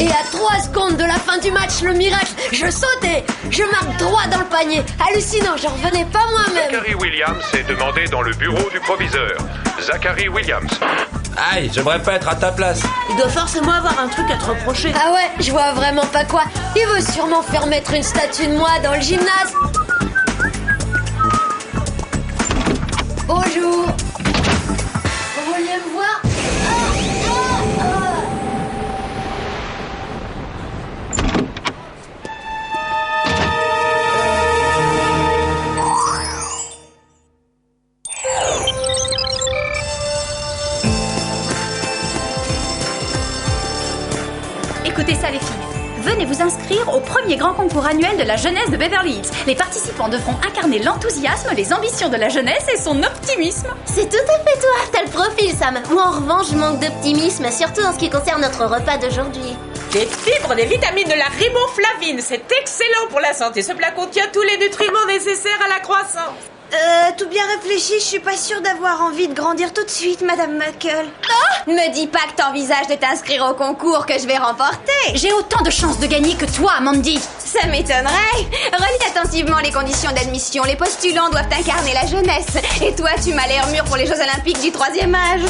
Et à 3 secondes de la fin du match, le miracle, je saute et je marque droit dans le panier. Hallucinant, j'en revenais pas moi-même. Zachary Williams est demandé dans le bureau du proviseur. Zachary Williams. Aïe, j'aimerais pas être à ta place. Il doit forcément avoir un truc à te reprocher. Ah ouais, je vois vraiment pas quoi. Il veut sûrement faire mettre une statue de moi dans le gymnase. Bonjour. Vous vouliez me voir? Écoutez ça les filles, venez vous inscrire au premier grand concours annuel de la jeunesse de Beverly Hills. Les participants devront incarner l'enthousiasme, les ambitions de la jeunesse et son optimisme. C'est tout à fait toi, t'as le profil Sam. Moi en revanche je manque d'optimisme, surtout en ce qui concerne notre repas d'aujourd'hui. Des fibres, des vitamines, de la riboflavine, c'est excellent pour la santé. Ce plat contient tous les nutriments nécessaires à la croissance. Tout bien réfléchi, je suis pas sûre d'avoir envie de grandir tout de suite, Madame Muckle. Me dis pas que t'envisages de t'inscrire au concours que je vais remporter. J'ai autant de chances de gagner que toi, Mandy. Ça m'étonnerait. Relis attentivement les conditions d'admission. Les postulants doivent incarner la jeunesse. Et toi, tu m'as l'air mûr pour les Jeux Olympiques du 3e âge.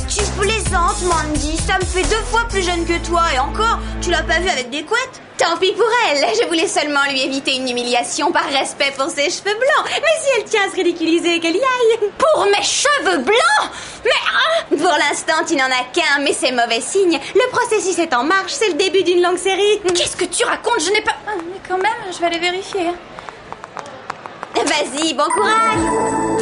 Tu plaisantes, Mandy. Ça me fait 2 fois plus jeune que toi. Et encore, tu l'as pas vue avec des couettes? Tant pis pour elle, je voulais seulement lui éviter une humiliation par respect pour ses cheveux blancs. Mais si elle tient à se ridiculiser, qu'elle y aille. Pour mes cheveux blancs? Mais pour l'instant, tu n'en as qu'un, mais c'est mauvais signe. Le processus est en marche, c'est le début d'une longue série. Qu'est-ce que tu racontes? Je n'ai pas... Mais quand même, je vais aller vérifier. Vas-y, bon courage.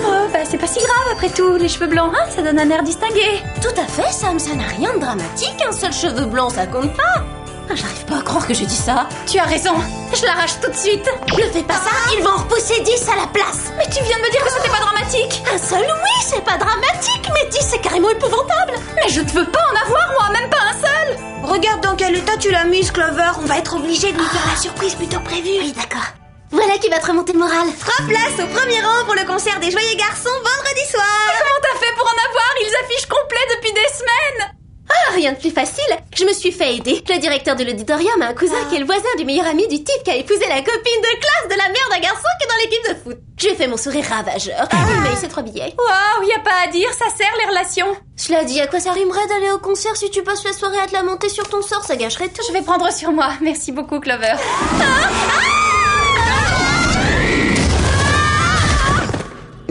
Oh, bah c'est pas si grave après tout, les cheveux blancs, hein, ça donne un air distingué. Tout à fait Sam, ça n'a rien de dramatique, un seul cheveu blanc ça compte pas. J'arrive pas à croire que je dis ça. Tu as raison, je l'arrache tout de suite. Ne fais pas ça, ils vont en repousser 10 à la place. Mais tu viens de me dire que c'était pas dramatique. Un seul, oui, c'est pas dramatique, mais 10 c'est carrément épouvantable. Mais je ne veux pas en avoir, moi, même pas un seul. Regarde dans quel état tu l'as mise, Clover. On va être obligé de lui faire la surprise plus tôt prévue. Oui, d'accord. Voilà qui va te remonter le moral. Prends place au premier rang pour le concert des Joyeux Garçons vendredi soir. Comment t'as fait pour en avoir? Ils affichent complet depuis des semaines. Ah, rien de plus facile. Je me suis fait aider. Le directeur de l'auditorium a un cousin qui est le voisin du meilleur ami du type qui a épousé la copine de classe de la mère d'un garçon qui est dans l'équipe de foot. Je lui ai fait mon sourire ravageur. Il m'a laissé 3 billets. Waouh, y a pas à dire, ça sert les relations. Cela dit, à quoi ça rimerait d'aller au concert si tu passes la soirée à te lamenter sur ton sort? Ça gâcherait tout. Je vais prendre sur moi. Merci beaucoup, Clover.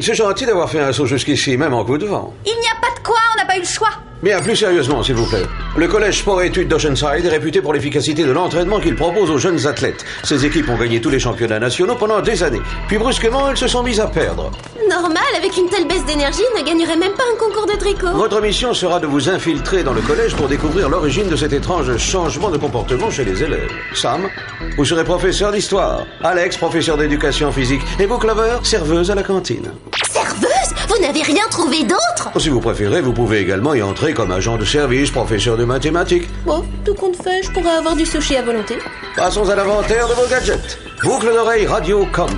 C'est gentil d'avoir fait un saut jusqu'ici, même en coup de vent. Il n'y a pas de quoi, on n'a pas eu le choix. Bien, plus sérieusement, s'il vous plaît. Le collège Sport et Études d'Oceanside est réputé pour l'efficacité de l'entraînement qu'il propose aux jeunes athlètes. Ces équipes ont gagné tous les championnats nationaux pendant des années. Puis brusquement, elles se sont mises à perdre. Normal, avec une telle baisse d'énergie, ne gagnerait même pas un concours de tricot. Votre mission sera de vous infiltrer dans le collège pour découvrir l'origine de cet étrange changement de comportement chez les élèves. Sam, vous serez professeur d'histoire. Alex, professeur d'éducation physique. Et vous, Clover, serveuse à la cantine. Serveuse? Vous n'avez rien trouvé d'autre? Si vous préférez, vous pouvez également y entrer comme agent de service, professeur de mathématiques. Bon, tout compte fait, je pourrais avoir du sushi à volonté. Passons à l'inventaire de vos gadgets. Boucle d'oreille Radio-Com.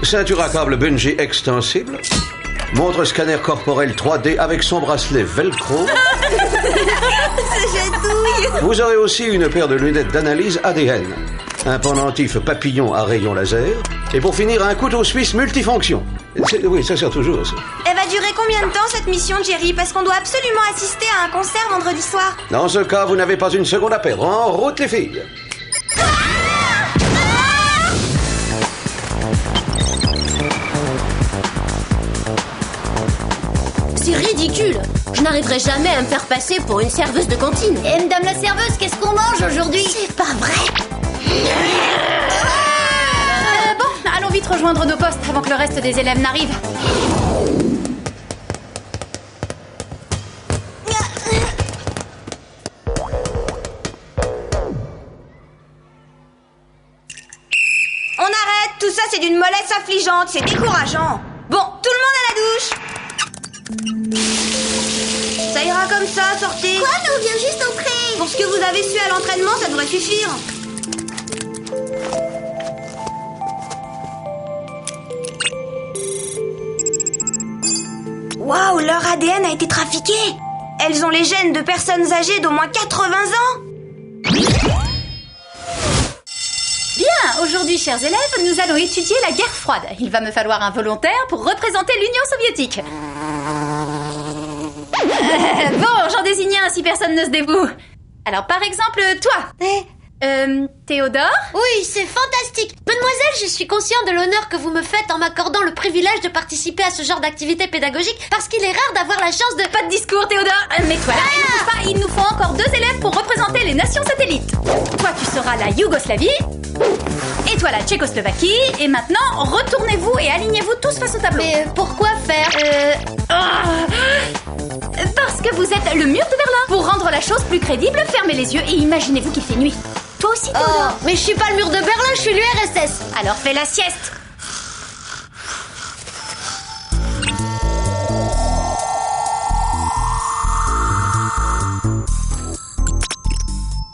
Ceinture à câble bungee extensible. Montre scanner corporel 3D avec son bracelet velcro. C'est chatouille. Vous aurez aussi une paire de lunettes d'analyse ADN. Un pendentif papillon à rayon laser. Et pour finir, un couteau suisse multifonction. Oui, ça sert toujours, ça. Elle va durer combien de temps cette mission, Jerry? Parce qu'on doit absolument assister à un concert vendredi soir. Dans ce cas, vous n'avez pas une seconde à perdre. En route, les filles. C'est ridicule. Je n'arriverai jamais à me faire passer pour une serveuse de cantine. Et madame la serveuse, qu'est-ce qu'on mange aujourd'hui? C'est pas vrai. Bon, allons vite rejoindre nos postes avant que le reste des élèves n'arrive. On arrête, tout ça c'est d'une mollesse affligeante, c'est décourageant. Bon, tout le monde à la douche. Ça ira comme ça, sortez. Quoi, mais on vient juste d'entrer. Pour ce que vous avez su à l'entraînement, ça devrait suffire. Waouh, leur ADN a été trafiqué. Elles ont les gènes de personnes âgées d'au moins 80 ans. Bien, aujourd'hui, chers élèves, nous allons étudier la guerre froide. Il va me falloir un volontaire pour représenter l'Union soviétique. Bon, j'en désigne un si personne ne se dévoue. Alors, par exemple, toi. Théodore? Oui, c'est fantastique. Mademoiselle, je suis conscient de l'honneur que vous me faites en m'accordant le privilège de participer à ce genre d'activité pédagogique parce qu'il est rare d'avoir la chance de... Pas de discours, Théodore. Mets-toi là et ne bouge pas. Il nous faut encore 2 élèves pour représenter les nations satellites. Toi, tu seras la Yougoslavie. Et toi, la Tchécoslovaquie. Et maintenant, retournez-vous et alignez-vous tous face au tableau. Mais pourquoi faire Parce que vous êtes le mur de Berlin. Pour rendre la chose plus crédible, fermez les yeux et imaginez-vous qu'il fait nuit. Toi aussi, Théodore. Mais je suis pas le mur de Berlin, je suis l'URSS. Alors fais la sieste.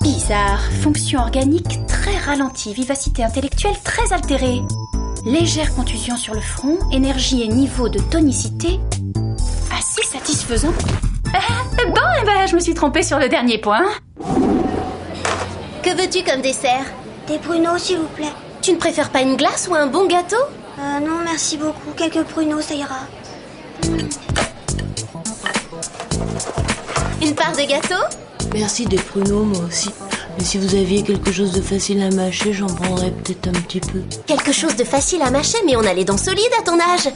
Bizarre, fonction organique très ralentie, vivacité intellectuelle très altérée, légère contusion sur le front, énergie et niveau de tonicité assez satisfaisant. Je me suis trompée sur le dernier point. Que veux-tu comme dessert? Des pruneaux, s'il vous plaît. Tu ne préfères pas une glace ou un bon gâteau? Non, merci beaucoup. Quelques pruneaux, ça ira. Une part de gâteau? Merci des pruneaux, moi aussi. Mais si vous aviez quelque chose de facile à mâcher, j'en prendrais peut-être un petit peu. Quelque chose de facile à mâcher, mais on a les dents solides à ton âge.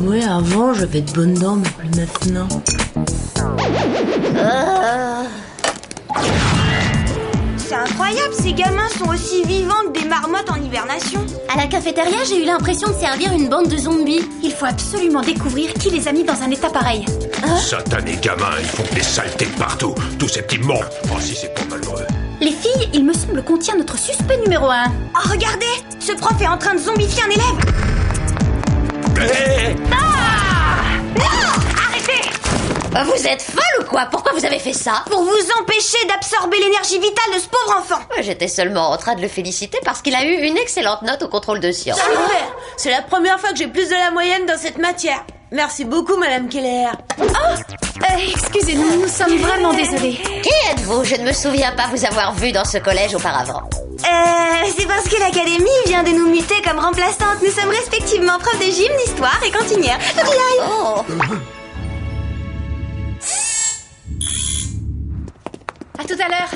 Ouais, avant, j'avais de bonnes dents, mais plus maintenant. C'est incroyable, ces gamins sont aussi vivants que des marmottes en hibernation. À la cafétéria, j'ai eu l'impression de servir une bande de zombies. Il faut absolument découvrir qui les a mis dans un état pareil. Satanés gamins, ils font des saletés de partout. Tous ces petits monstres. Oh, si c'est pas malheureux. Les filles, il me semble qu'on tient notre suspect numéro 1. Oh, regardez, ce prof est en train de zombifier un élève. Arrêtez! Vous êtes folle ou quoi? Pourquoi vous avez fait ça? Pour vous empêcher d'absorber l'énergie vitale de ce pauvre enfant. J'étais seulement en train de le féliciter parce qu'il a eu une excellente note au contrôle de sciences. Super! C'est la première fois que j'ai plus de la moyenne dans cette matière. Merci beaucoup, Madame Keller. Excusez-nous, nous sommes vraiment désolés. Qui êtes-vous? Je ne me souviens pas vous avoir vu dans ce collège auparavant. C'est parce que l'académie vient de nous muter comme remplaçantes. Nous sommes respectivement prof de gym, d'histoire et cantinière. Oh. À tout à l'heure.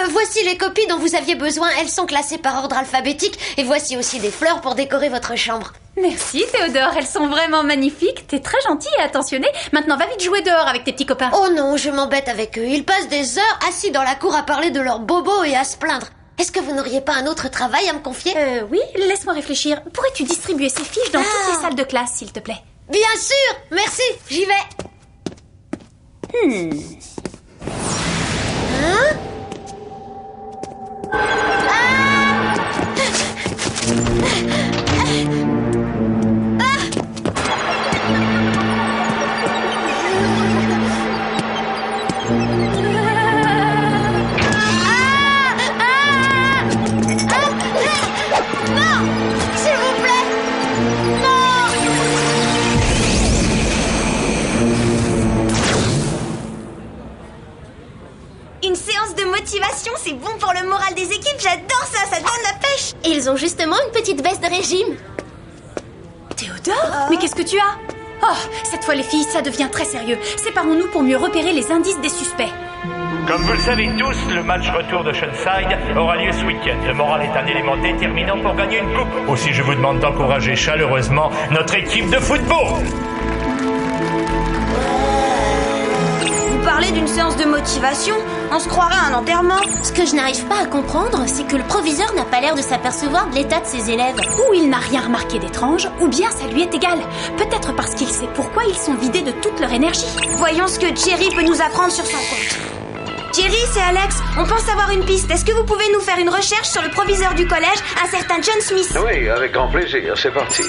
Voici les copies dont vous aviez besoin. Elles sont classées par ordre alphabétique. Et voici aussi des fleurs pour décorer votre chambre. Merci Théodore, elles sont vraiment magnifiques. T'es très gentil et attentionné. Maintenant va vite jouer dehors avec tes petits copains. Oh non, je m'embête avec eux. Ils passent des heures assis dans la cour à parler de leurs bobos et à se plaindre. Est-ce que vous n'auriez pas un autre travail à me confier? Oui, laisse-moi réfléchir. Pourrais-tu distribuer ces fiches dans toutes les salles de classe, s'il te plaît? Bien sûr, merci, j'y vais. Une séance de motivation, c'est bon pour le moral des équipes. J'adore ça, ça donne la pêche. Et ils ont justement une petite baisse de régime. Théodore, mais qu'est-ce que tu as? Oh, cette fois les filles, ça devient très sérieux. Séparons-nous pour mieux repérer les indices des suspects. Comme vous le savez tous, le match retour de Sunnyside aura lieu ce week-end. Le moral est un élément déterminant pour gagner une coupe. Aussi, je vous demande d'encourager chaleureusement notre équipe de football. Vous parlez d'une séance de motivation? On se croirait à un enterrement. Ce que je n'arrive pas à comprendre, c'est que le proviseur n'a pas l'air de s'apercevoir de l'état de ses élèves. Ou il n'a rien remarqué d'étrange, ou bien ça lui est égal. Peut-être parce qu'il sait pourquoi ils sont vidés de toute leur énergie. Voyons ce que Jerry peut nous apprendre sur son compte. Jerry, c'est Alex. On pense avoir une piste. Est-ce que vous pouvez nous faire une recherche sur le proviseur du collège, un certain John Smith? Oui, avec grand plaisir. C'est parti.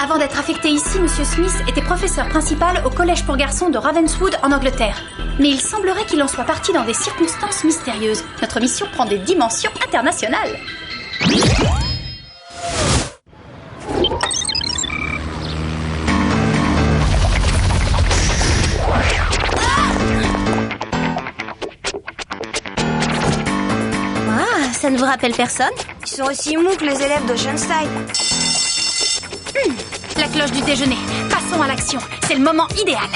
Avant d'être affecté ici, Monsieur Smith était professeur principal au collège pour garçons de Ravenswood en Angleterre. Mais il semblerait qu'il en soit parti dans des circonstances mystérieuses. Notre mission prend des dimensions internationales. vous rappelle personne? Ils sont aussi mous que les élèves d'Oceanside. La cloche du déjeuner. Passons à l'action. C'est le moment idéal.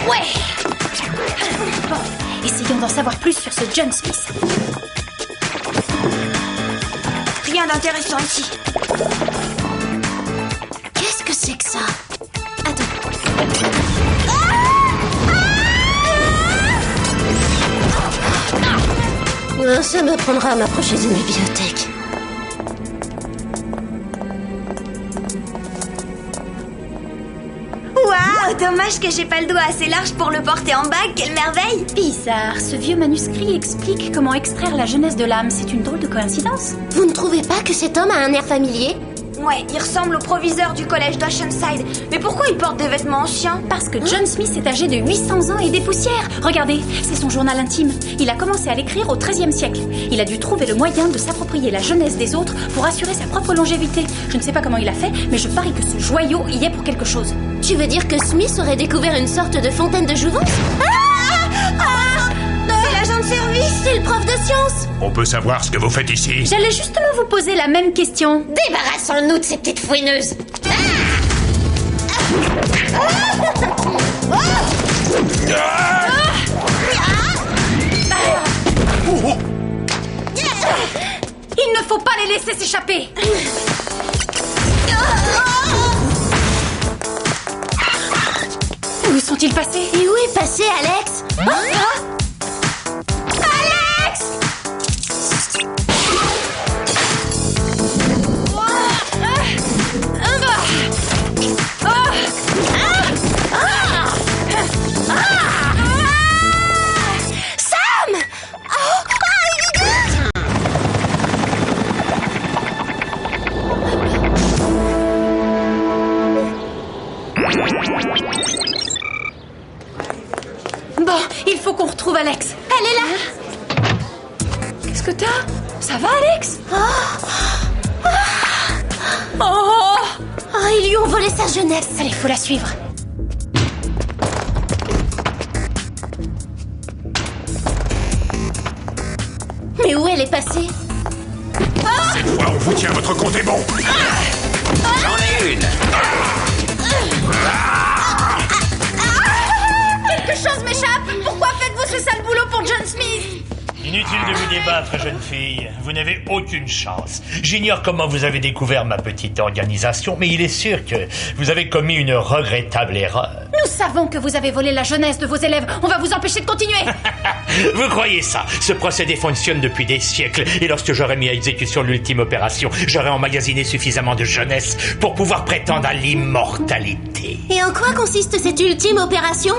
Ouais. Bon, essayons d'en savoir plus sur ce John Smith. Rien d'intéressant ici. Qu'est-ce que c'est que ça? Ça m'apprendra à m'approcher d'une bibliothèque. Waouh, dommage que j'ai pas le doigt assez large pour le porter en bague, quelle merveille! Bizarre, ce vieux manuscrit explique comment extraire la jeunesse de l'âme. C'est une drôle de coïncidence. Vous ne trouvez pas que cet homme a un air familier? Ouais, il ressemble au proviseur du collège d'Oceanside. Mais pourquoi il porte des vêtements anciens? Parce que John Smith est âgé de 800 ans et des poussières. Regardez, c'est son journal intime. Il a commencé à l'écrire au XIIIe siècle. Il a dû trouver le moyen de s'approprier la jeunesse des autres pour assurer sa propre longévité. Je ne sais pas comment il a fait, mais je parie que ce joyau y est pour quelque chose. Tu veux dire que Smith aurait découvert une sorte de fontaine de jouvence? C'est l'agent de service! C'est le prof de sciences! On peut savoir ce que vous faites ici? J'allais justement vous poser la même question. Débarrassons-nous de ces petites fouineuses! Il ne faut pas les laisser s'échapper. Où sont-ils passés? Et où est passé Alex? Alex! Sam! Bon, il faut qu'on retrouve Alex. Elle est là! Qu'est-ce que t'as? Ça va, Alex? Ils lui ont volé sa jeunesse! Allez, faut la suivre. Mais où elle est passée? Cette fois, on vous tient, votre compte est bon. J'en ai une. Quelque chose m'échappe. Pourquoi faites-vous ce sale boulot pour John Smith? Inutile de vous débattre, jeune fille. Vous n'avez aucune chance. J'ignore comment vous avez découvert ma petite organisation, mais il est sûr que vous avez commis une regrettable erreur. Nous savons que vous avez volé la jeunesse de vos élèves. On va vous empêcher de continuer. Vous croyez ça? Ce procédé fonctionne depuis des siècles. Et lorsque j'aurai mis à exécution l'ultime opération, j'aurai emmagasiné suffisamment de jeunesse pour pouvoir prétendre à l'immortalité. Et en quoi consiste cette ultime opération?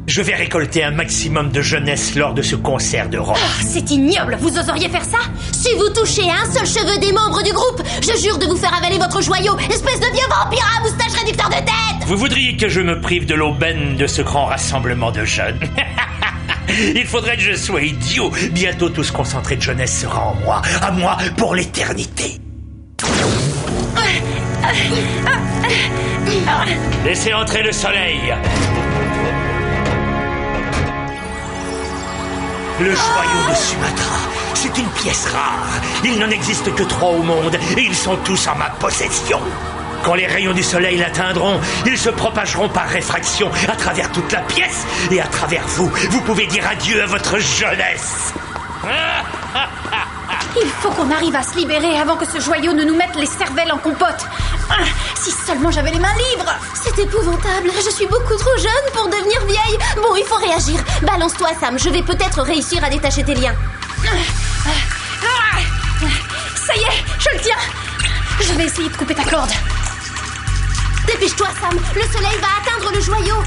Je vais récolter un maximum de jeunesse lors de ce concert de rock. C'est ignoble. Vous oseriez faire ça? Si vous touchez un seul cheveu des membres du groupe, je jure de vous faire avaler votre joyau, espèce de vieux vampire à moustache réducteur de tête! Vous voudriez que je me prive de l'aubaine de ce grand rassemblement de jeunes? Il faudrait que je sois idiot. Bientôt tout ce concentré de jeunesse sera en moi. À moi pour l'éternité. Laissez entrer le soleil. Le joyau de Sumatra, c'est une pièce rare. Il n'en existe que 3 au monde et ils sont tous en ma possession. Quand les rayons du soleil l'atteindront, ils se propageront par réfraction à travers toute la pièce et à travers vous. Vous pouvez dire adieu à votre jeunesse. Il faut qu'on arrive à se libérer avant que ce joyau ne nous mette les cervelles en compote. Si seulement j'avais les mains libres. C'est épouvantable. Je suis beaucoup trop jeune pour devenir vieille. Bon, il faut réagir. Balance-toi, Sam. Je vais peut-être réussir à détacher tes liens. Ça y est, je le tiens. Je vais essayer de couper ta corde. Dépêche-toi, Sam. Le soleil va atteindre le joyau.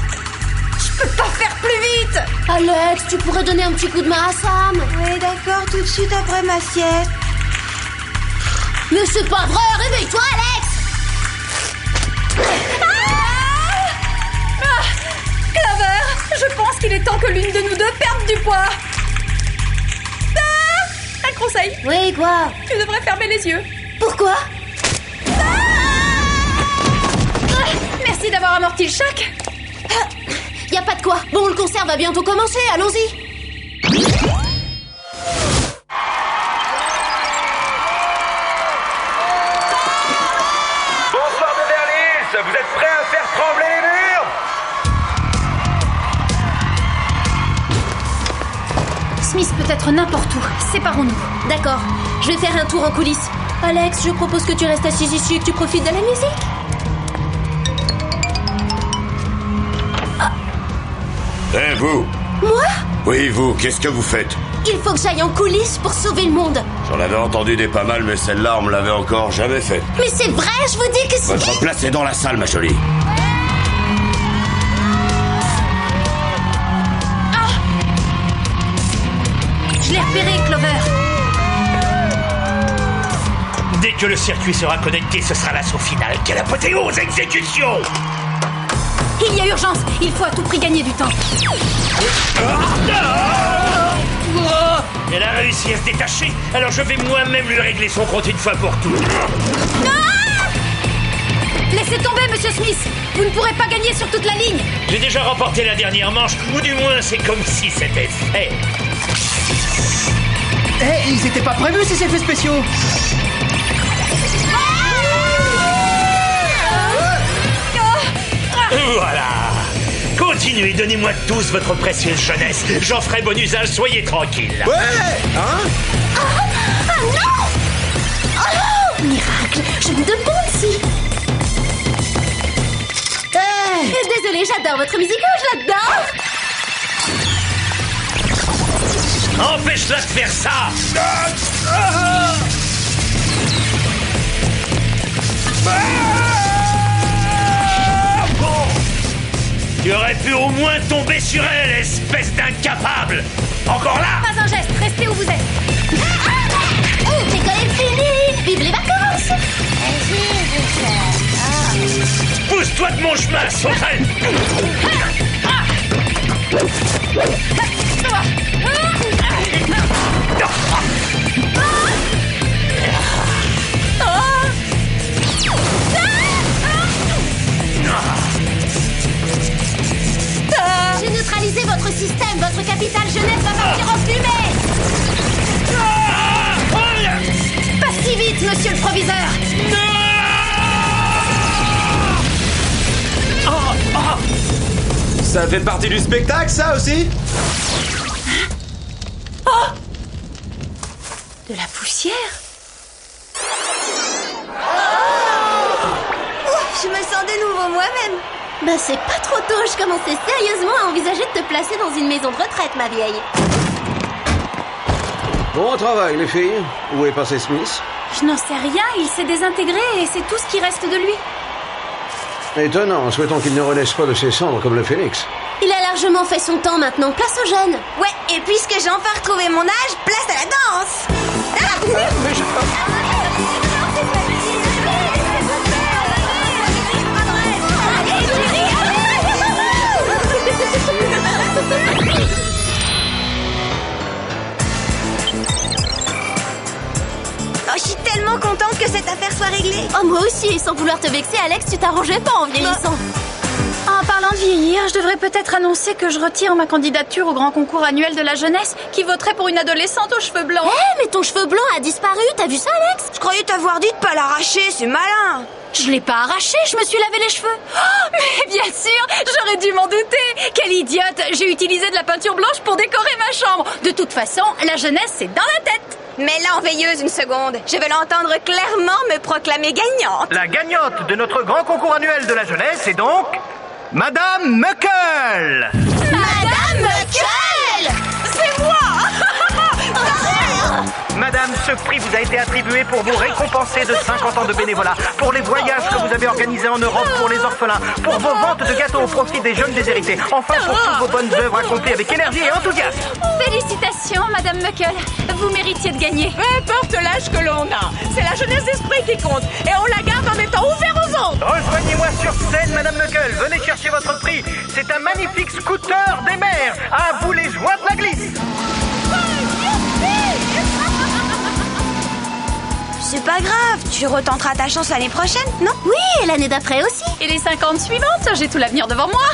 Je peux pas faire plus vite. Alex, tu pourrais donner un petit coup de main à Sam. Oui, d'accord, tout de suite après ma sieste. Mais c'est pas vrai. Réveille-toi, Alex. Clover, je pense qu'il est temps que l'une de nous deux perde du poids. Un conseil. Oui, quoi? Tu devrais fermer les yeux. Pourquoi? Merci d'avoir amorti le choc. Y a pas de quoi. Bon, le concert va bientôt commencer. Allons-y. vous êtes prêts à faire trembler les murs? Smith peut être n'importe où. Séparons-nous. D'accord, je vais faire un tour en coulisses. Alex, je propose que tu restes assis ici et que tu profites de la musique. Eh, vous? Moi? Oui, vous, qu'est-ce que vous faites? Il faut que j'aille en coulisses pour sauver le monde. J'en avais entendu des pas mal, mais celle-là, on me l'avait encore jamais faite. Mais c'est vrai, je vous dis que c'est... Votre place est dans la salle, ma jolie. Je l'ai repéré, Clover. Dès que le circuit sera connecté, ce sera l'assaut final. Quelle apothéose, exécution! Il y a urgence. Il faut à tout prix gagner du temps. Elle a réussi à se détacher, alors je vais moi-même lui régler son compte une fois pour toutes. Laissez tomber, Monsieur Smith. Vous ne pourrez pas gagner sur toute la ligne. J'ai déjà remporté la dernière manche, ou du moins c'est comme si c'était fait. Eh, ils étaient pas prévus ces effets spéciaux. Voilà. Continuez, donnez-moi tous votre précieuse jeunesse. J'en ferai bon usage, soyez tranquilles. Ouais, hein? Ah non! Oh, miracle, je me demande si... Hey! Désolée, j'adore votre musique, je l'adore! Empêche-la de faire ça. Tu aurais pu au moins tomber sur elle, espèce d'incapable. Encore là? Pas un geste, restez où vous êtes. L'école est finie! Vive les vacances! Pousse-toi de mon chemin, sauterelle. J'ai neutralisé votre système, votre capitale jeunesse va partir en fumée! Pas si vite, monsieur le proviseur. Ça fait partie du spectacle, ça aussi? De la poussière. Ouf, je me sens de nouveau moi-même. Bah c'est pas trop tôt, je commençais sérieusement à envisager de te placer dans une maison de retraite, ma vieille. Bon travail, les filles. Où est passé Smith? Je n'en sais rien, il s'est désintégré et c'est tout ce qui reste de lui. Étonnant, souhaitons qu'il ne renaisse pas de ses cendres comme le phénix. Il a largement fait son temps maintenant, place aux jeunes. Ouais, et puisque j'ai enfin retrouvé mon âge, place à la danse. Oh, je suis tellement contente que cette affaire soit réglée. Oh, moi aussi, et sans vouloir te vexer, Alex, tu t'arrangeais pas en vieillissant. En parlant de vieillir, je devrais peut-être annoncer que je retire ma candidature au grand concours annuel de la jeunesse qui voterait pour une adolescente aux cheveux blancs. Mais ton cheveu blanc a disparu, t'as vu ça, Alex? Je croyais t'avoir dit de pas l'arracher, c'est malin. Je l'ai pas arraché, je me suis lavé les cheveux. Oh, mais bien sûr, j'aurais dû m'en douter. Quelle idiote, j'ai utilisé de la peinture blanche pour décorer ma chambre. De toute façon, la jeunesse, c'est dans la tête. Mets-la en veilleuse une seconde. Je veux l'entendre clairement me proclamer gagnante. La gagnante de notre grand concours annuel de la jeunesse est donc... Madame Muckle. Madame Muckle! C'est moi. Madame, ce prix vous a été attribué pour vous récompenser de 50 ans de bénévolat, pour les voyages que vous avez organisés en Europe pour les orphelins, pour vos ventes de gâteaux au profit des jeunes déshérités, enfin pour toutes vos bonnes œuvres accomplies avec énergie et enthousiasme. Félicitations, Madame Muckle. Vous méritiez de gagner. Peu importe l'âge que l'on a, c'est la jeunesse d'esprit qui compte. Et on la garde en étant ouvert aux autres. Rejoignez-moi sur scène, Madame Muckle. Venez chercher votre prix. C'est un magnifique scooter des mers. À vous les joies de la glisse. C'est pas grave, tu retenteras ta chance l'année prochaine, non? Oui, et l'année d'après aussi. Et les 50 suivantes, j'ai tout l'avenir devant moi.